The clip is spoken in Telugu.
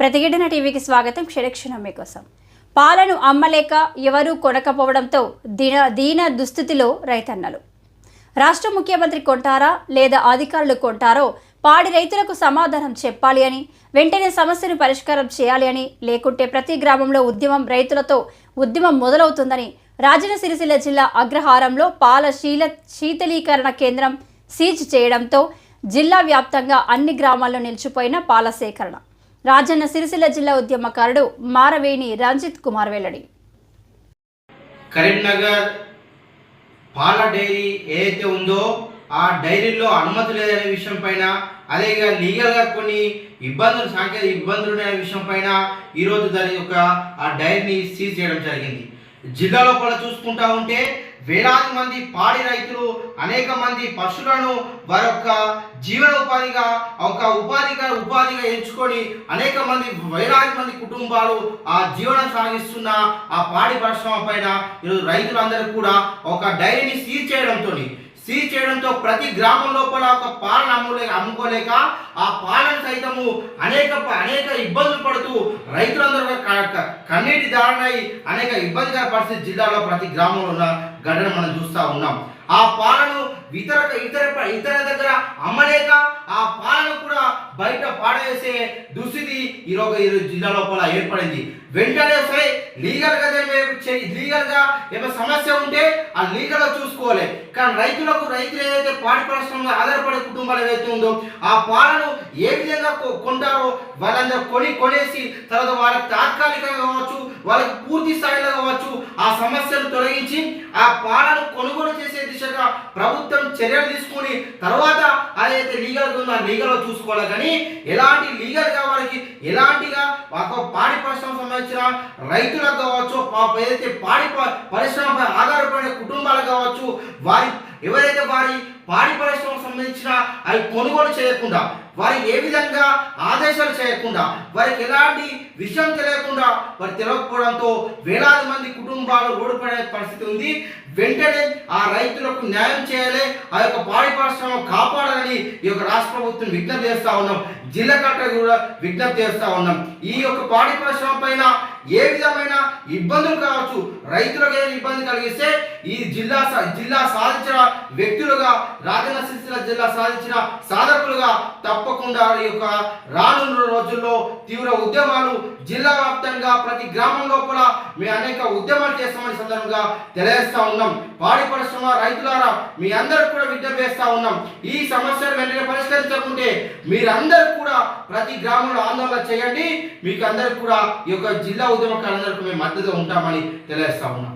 ప్రతిఘటన టీవీకి స్వాగతం. క్షణక్షణం మీకోసం. పాలను అమ్మలేక ఎవరూ కొనకపోవడంతో దీన దుస్థితిలో రైతన్నలు. రాష్ట్ర ముఖ్యమంత్రి కొంటారా లేదా అధికారులు కొంటారో పాడి రైతులకు సమాధానం చెప్పాలి అని, వెంటనే సమస్యను పరిష్కారం చేయాలి అని, లేకుంటే ప్రతి గ్రామంలో రైతులతో ఉద్యమం మొదలవుతుందని రాజన్న సిరిసిల్ల జిల్లా అగ్రహారంలో పాల శీతలీకరణ కేంద్రం సీజ్ చేయడంతో జిల్లా వ్యాప్తంగా అన్ని గ్రామాల్లో నిలిచిపోయిన పాల సేకరణ. రాజన్న సిరిసిల్ల జిల్లా ఉద్యమకారుడు మారవేణి రంజిత్ కుమార్ వెల్లడి. కరీంనగర్ పాల డైరీ ఏదైతే ఉందో ఆ డైరీలో అనుమతి లేదనే విషయం పైన, అదే లీగల్గా కొన్ని సాంకేతిక ఇబ్బందులు ఉన్న విషయం పైన ఈరోజు దాని యొక్క ఆ డైరీని సీజ్ చేయడం జరిగింది. జిల్లా లోపల చూసుకుంటా ఉంటే వేలాది మంది పాడి రైతులు, అనేక మంది పశువులను వారి యొక్క జీవన ఉపాధిగా ఎంచుకొని అనేక మంది వేలాది మంది కుటుంబాలు ఆ జీవనం సాగిస్తున్న ఆ పాడి పరిశ్రమ పైన ఈరోజు రైతులందరూ కూడా ఒక డైరీని సీజ్ చేయడంతో ప్రతి గ్రామం లోపల ఒక పాలను అమ్ముకోలేక ఆ పాలను సైతము అనేక ఇబ్బందులు పడుతూ రైతులందరూ కన్నీటి దారుణై అనేక ఇబ్బందికర పరిస్థితి జిల్లాలో ప్రతి గ్రామంలో ఉన్న ఘటన మనం చూస్తూ ఉన్నాం. ఆ పాలను ఇతర దగ్గర అమ్మలేక ఆ పాలను కూడా బయట పాడేసే దుస్థితి ఈరోజు జిల్లా లోపల ఏర్పడింది. వెంటనే సరే లీగల్గా ఏమైనా సమస్య ఉంటే ఆ లీగల్గా చూసుకోవాలి. కానీ రైతులు ఏదైతే పాడి పరిశ్రమలో ఆధారపడే కుటుంబాలు ఏదైతే ఉందో ఆ పాలను ఏ విధంగా కొంటారో వాళ్ళందరూ కొనేసి తర్వాత వాళ్ళకి తాత్కాలికంగా కావచ్చు, వాళ్ళకి పూర్తి స్థాయిలో కావచ్చు ఆ సమస్యను తొలగించి ఆ పాలను కొనుగోలు చేసే దిశగా ప్రభుత్వం చర్యలు తీసుకుని తర్వాత అదైతే లీగల్గా ఉందో లీగల్గా చూసుకోవాలి. కానీ ఎలాంటి లీగల్గా వారికి ఎలాంటిగా ఒక పాడి పరిశ్రమ సంబంధించిన రైతులకు కావచ్చు, ఏదైతే పాడి పరిశ్రమపై ఆధారపడే కుటుంబాలకు కావచ్చు, ఎవరైతే వారి పాడి పరిశ్రమకు సంబంధించిన అవి కొనుగోలు చేయకుండా, వారికి ఏ విధంగా ఆదేశాలు చేయకుండా, వారికి ఎలాంటి విషయం తెలియకుండా వారు తెలియకపోవడంతో వేలాది మంది కుటుంబాలు రోడ్డు పడే పరిస్థితి ఉంది. వెంటనే ఆ రైతులకు న్యాయం చేయాలి, ఆ యొక్క పాడి పరిశ్రమ కాపాడాలని ఈ యొక్క రాష్ట్ర ప్రభుత్వం విజ్ఞప్తి చేస్తూ ఉన్నాం. జిల్లా కలెక్టర్ కూడా విజ్ఞప్తి చేస్తూ ఉన్నాం. ఈ యొక్క పాడి పరిశ్రమ పైన ఏ విధమైన ఇబ్బందులు కావచ్చు, రైతులకు ఏదైనా ఇబ్బంది కలిగిస్తే ఈ జిల్లా సాధించిన వ్యక్తులుగా, రాజన్న సిరిసిల్ల జిల్లా సాధించిన సాధకులుగా తప్పకుండా ఈ యొక్క రానున్న రోజుల్లో తీవ్ర ఉద్యమాలు జిల్లా వ్యాప్తంగా ప్రతి గ్రామం లోపల మేము అనేక ఉద్యమాలు చేస్తామని సందర్భంగా తెలియజేస్తా ఉన్నాం. పాడి పరిశ్రమ రైతులారా మీ అందరికి కూడా విజ్ఞప్తి చేస్తా ఉన్నాం. ఈ సమస్యను వెంటనే పరిష్కరించకుంటే మీరందరూ కూడా ప్రతి గ్రామంలో ఆందోళన చేయండి. మీకు అందరికి కూడా ఈ యొక్క జిల్లా ఉద్యమకారులందరికీ మేము మద్దతుగా ఉంటామని తెలియజేస్తా ఉన్నాం.